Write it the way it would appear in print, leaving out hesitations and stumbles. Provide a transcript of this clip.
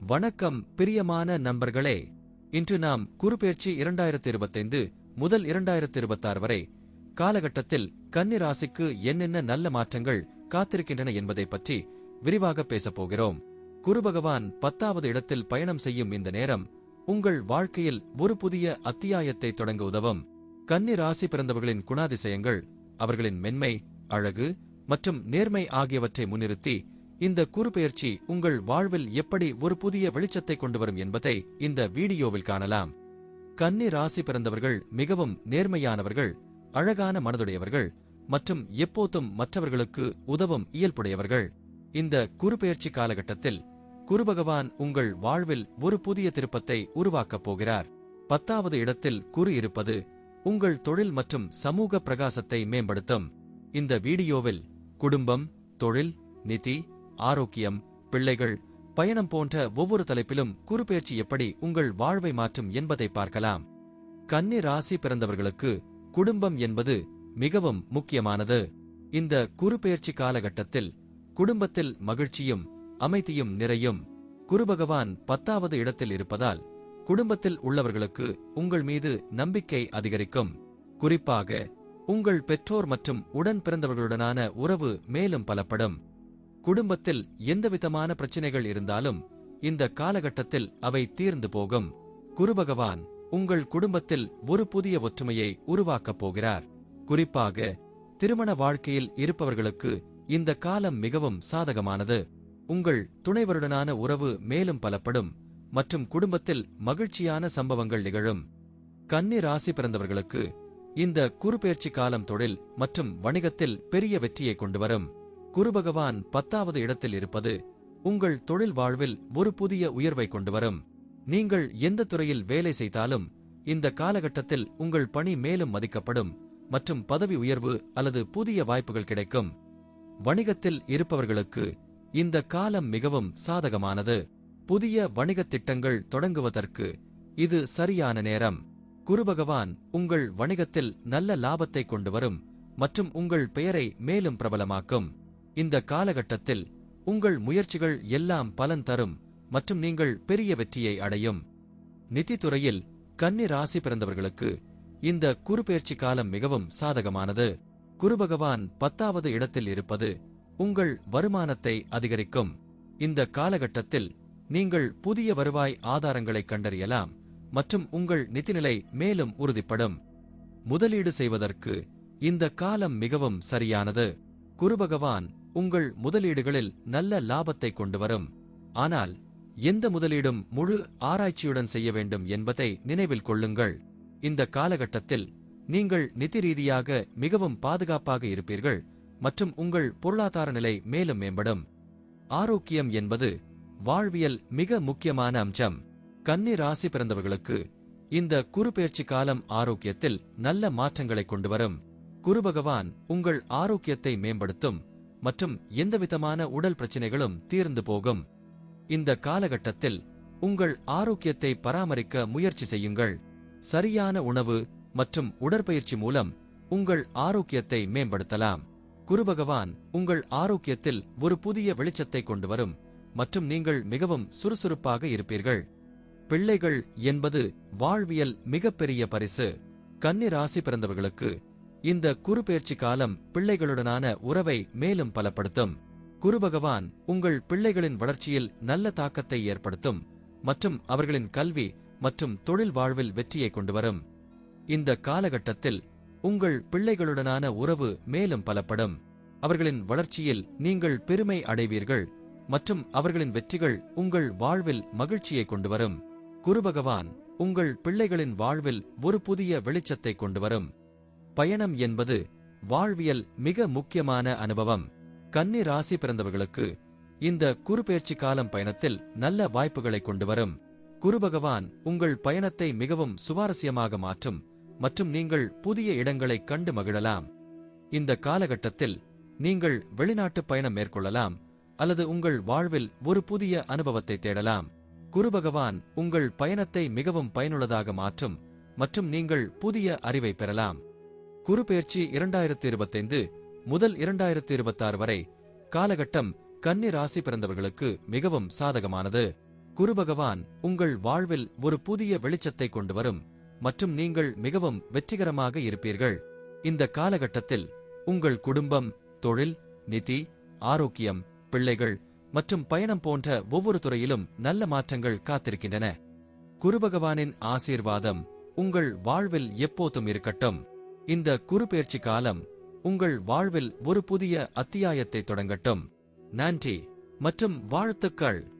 வணக்கம் பிரியமான நண்பர்களே. இன்று நாம் குருபெயர்ச்சி 2025 முதல் 2026 வரை காலகட்டத்தில் கன்னி ராசிக்கு என்னென்ன நல்ல மாற்றங்கள் காத்திருக்கின்றன என்பதை பற்றி விரிவாக பேசப்போகிறோம். குருபகவான் 10வது இடத்தில் பயணம் செய்யும் இந்த நேரம் உங்கள் வாழ்க்கையில் ஒரு புதிய அத்தியாயத்தை தொடங்க உதவும். கன்னி ராசி பிறந்தவர்களின் குணாதிசயங்கள், அவர்களின் மென்மை, அழகு மற்றும் நேர்மை ஆகியவற்றை முன்னிறுத்தி இந்த குருபெயர்ச்சி உங்கள் வாழ்வில் எப்படி ஒரு புதிய வெளிச்சத்தை கொண்டுவரும் என்பதை இந்த வீடியோவில் காணலாம். கன்னி ராசி பிறந்தவர்கள் மிகவும் நேர்மையானவர்கள், அழகான மனதுடையவர்கள் மற்றும் எப்போதும் மற்றவர்களுக்கு உதவும் இயல்புடையவர்கள். இந்த குருபெயர்ச்சி காலகட்டத்தில் குருபகவான் உங்கள் வாழ்வில் ஒரு புதிய திருப்பத்தை உருவாக்கப் போகிறார். 10வது இடத்தில் குரு இருப்பது உங்கள் தொழில் மற்றும் சமூக பிரகாசத்தை மேம்படுத்தும். இந்த வீடியோவில் குடும்பம், தொழில், நிதி, ஆரோக்கியம், பிள்ளைகள், பயணம் போன்ற ஒவ்வொரு தலைப்பிலும் குருபெயர்ச்சி எப்படி உங்கள் வாழ்வை மாற்றும் என்பதை பார்க்கலாம். கன்னி ராசி பிறந்தவர்களுக்கு குடும்பம் என்பது மிகவும் முக்கியமானது. இந்த குருபெயர்ச்சி காலகட்டத்தில் குடும்பத்தில் மகிழ்ச்சியும் அமைதியும் நிறையும். குருபகவான் 10வது இடத்தில் இருப்பதால் குடும்பத்தில் உள்ளவர்களுக்கு உங்கள் மீது நம்பிக்கை அதிகரிக்கும். குறிப்பாக உங்கள் பெற்றோர் மற்றும் உடன் பிறந்தவர்களுடனான உறவு மேலும் பலப்படும். குடும்பத்தில் எந்தவிதமான பிரச்சினைகள் இருந்தாலும் இந்த காலகட்டத்தில் அவை தீர்ந்து போகும். குருபகவான் உங்கள் குடும்பத்தில் ஒரு புதிய ஒற்றுமையை உருவாக்கப் போகிறார். குறிப்பாக திருமண வாழ்க்கையில் இருப்பவர்களுக்கு இந்த காலம் மிகவும் சாதகமானது. உங்கள் துணைவருடனான உறவு மேலும் பலப்படும் மற்றும் குடும்பத்தில் மகிழ்ச்சியான சம்பவங்கள் நிகழும். கன்னி ராசி பிறந்தவர்களுக்கு இந்த குருபெயர்ச்சி காலம் தொழில் மற்றும் வணிகத்தில் பெரிய வெற்றியை கொண்டுவரும். குருபகவான் 10வது இடத்தில் இருப்பது உங்கள் தொழில் வாழ்வில் ஒரு புதிய உயர்வை கொண்டுவரும். நீங்கள் எந்த துறையில் வேலை செய்தாலும் இந்த காலகட்டத்தில் உங்கள் பணி மேலும் மதிக்கப்படும் மற்றும் பதவி உயர்வு அல்லது புதிய வாய்ப்புகள் கிடைக்கும். வணிகத்தில் இருப்பவர்களுக்கு இந்த காலம் மிகவும் சாதகமானது. புதிய வணிகத் திட்டங்கள் தொடங்குவதற்கு இது சரியான நேரம். குருபகவான் உங்கள் வணிகத்தில் நல்ல லாபத்தை கொண்டுவரும் மற்றும் உங்கள் பெயரை மேலும் பிரபலமாக்கும். இந்த காலகட்டத்தில் உங்கள் முயற்சிகள் எல்லாம் பலன் தரும் மற்றும் நீங்கள் பெரிய வெற்றியை அடையும். நிதித்துறையில் கன்னி ராசி பிறந்தவர்களுக்கு இந்த குருபெயர்ச்சி காலம் மிகவும் சாதகமானது. குருபகவான் 10வது இடத்தில் இருப்பது உங்கள் வருமானத்தை அதிகரிக்கும். இந்த காலகட்டத்தில் நீங்கள் புதிய வருவாய் ஆதாரங்களை கண்டறியலாம் மற்றும் உங்கள் நிதிநிலை மேலும் உறுதிப்படும். முதலீடு செய்வதற்கு இந்த காலம் மிகவும் சரியானது. குருபகவான் உங்கள் முதலீடுகளில் நல்ல லாபத்தை கொண்டுவரும். ஆனால் எந்த முதலீடும் முழு ஆராய்ச்சியுடன் செய்ய வேண்டும் என்பதை நினைவில் கொள்ளுங்கள். இந்த காலகட்டத்தில் நீங்கள் நிதி ரீதியாக மிகவும் பாதுகாப்பாக இருப்பீர்கள் மற்றும் உங்கள் பொருளாதார நிலை மேலும் மேம்படும். ஆரோக்கியம் என்பது வாழ்வியல் மிக முக்கியமான அம்சம். கன்னி ராசி பிறந்தவர்களுக்கு இந்த குருபெயர்ச்சி காலம் ஆரோக்கியத்தில் நல்ல மாற்றங்களை கொண்டுவரும். குருபகவான் உங்கள் ஆரோக்கியத்தை மேம்படுத்தும் மற்றும் எந்தவிதமான உடல் பிரச்சினைகளும் தீர்ந்து போகும். இந்த காலகட்டத்தில் உங்கள் ஆரோக்கியத்தை பராமரிக்க முயற்சி செய்யுங்கள். சரியான உணவு மற்றும் உடற்பயிற்சி மூலம் உங்கள் ஆரோக்கியத்தை மேம்படுத்தலாம். குருபகவான் உங்கள் ஆரோக்கியத்தில் ஒரு புதிய வெளிச்சத்தை கொண்டுவரும் மற்றும் நீங்கள் மிகவும் சுறுசுறுப்பாக இருப்பீர்கள். பிள்ளைகள் என்பது வாழ்வியல் மிகப்பெரிய பரிசு. கன்னி ராசி பிறந்தவர்களுக்கு இந்த குருபெயர்ச்சி காலம் பிள்ளைகளுடனான உறவை மேலும் பலப்படுத்தும். குருபகவான் உங்கள் பிள்ளைகளின் வளர்ச்சியில் நல்ல தாக்கத்தை ஏற்படுத்தும் மற்றும் அவர்களின் கல்வி மற்றும் தொழில் வாழ்வில் வெற்றியை கொண்டுவரும். இந்த காலகட்டத்தில் உங்கள் பிள்ளைகளுடனான உறவு மேலும் பலப்படும். அவர்களின் வளர்ச்சியில் நீங்கள் பெருமை அடைவீர்கள் மற்றும் அவர்களின் வெற்றிகள் உங்கள் வாழ்வில் மகிழ்ச்சியை கொண்டுவரும். குருபகவான் உங்கள் பிள்ளைகளின் வாழ்வில் ஒரு புதிய வெளிச்சத்தை கொண்டுவரும். பயணம் என்பது வாழ்வியல் மிக முக்கியமான அனுபவம். கன்னி ராசி பிறந்தவர்களுக்கு இந்த குருபெயர்ச்சி காலம் பயணத்தில் நல்ல வாய்ப்புகளை கொண்டுவரும். குருபகவான் உங்கள் பயணத்தை மிகவும் சுவாரஸ்யமாக மாற்றும் மற்றும் நீங்கள் புதிய இடங்களை கண்டு மகிழலாம். இந்த காலகட்டத்தில் நீங்கள் வெளிநாட்டு பயணம் மேற்கொள்ளலாம் அல்லது உங்கள் வாழ்வில் ஒரு புதிய அனுபவத்தை தேடலாம். குருபகவான் உங்கள் பயணத்தை மிகவும் பயனுள்ளதாக மாற்றும் மற்றும் நீங்கள் புதிய அறிவை பெறலாம். குருபெயர்ச்சி 2025 முதல் 2026 வரை காலகட்டம் கன்னி ராசி பிறந்தவர்களுக்கு மிகவும் சாதகமானது. குரு பகவான் உங்கள் வாழ்வில் ஒரு புதிய வெளிச்சத்தை கொண்டு வரும் மற்றும் நீங்கள் மிகவும் வெற்றிகரமாக இருப்பீர்கள். இந்த காலகட்டத்தில் உங்கள் குடும்பம், தொழில், நிதி, ஆரோக்கியம், பிள்ளைகள் மற்றும் பயணம் போன்ற ஒவ்வொரு துறையிலும் நல்ல மாற்றங்கள் காத்திருக்கின்றன. குரு பகவானின் ஆசீர்வாதம் உங்கள் வாழ்வில் எப்போதும் இருக்கட்டும். இந்த குரு பெயர்ச்சி காலம் உங்கள் வாழ்வில் ஒரு புதிய அத்தியாயத்தை தொடங்கட்டும். நன்றி மற்றும் வாழ்த்துக்கள்.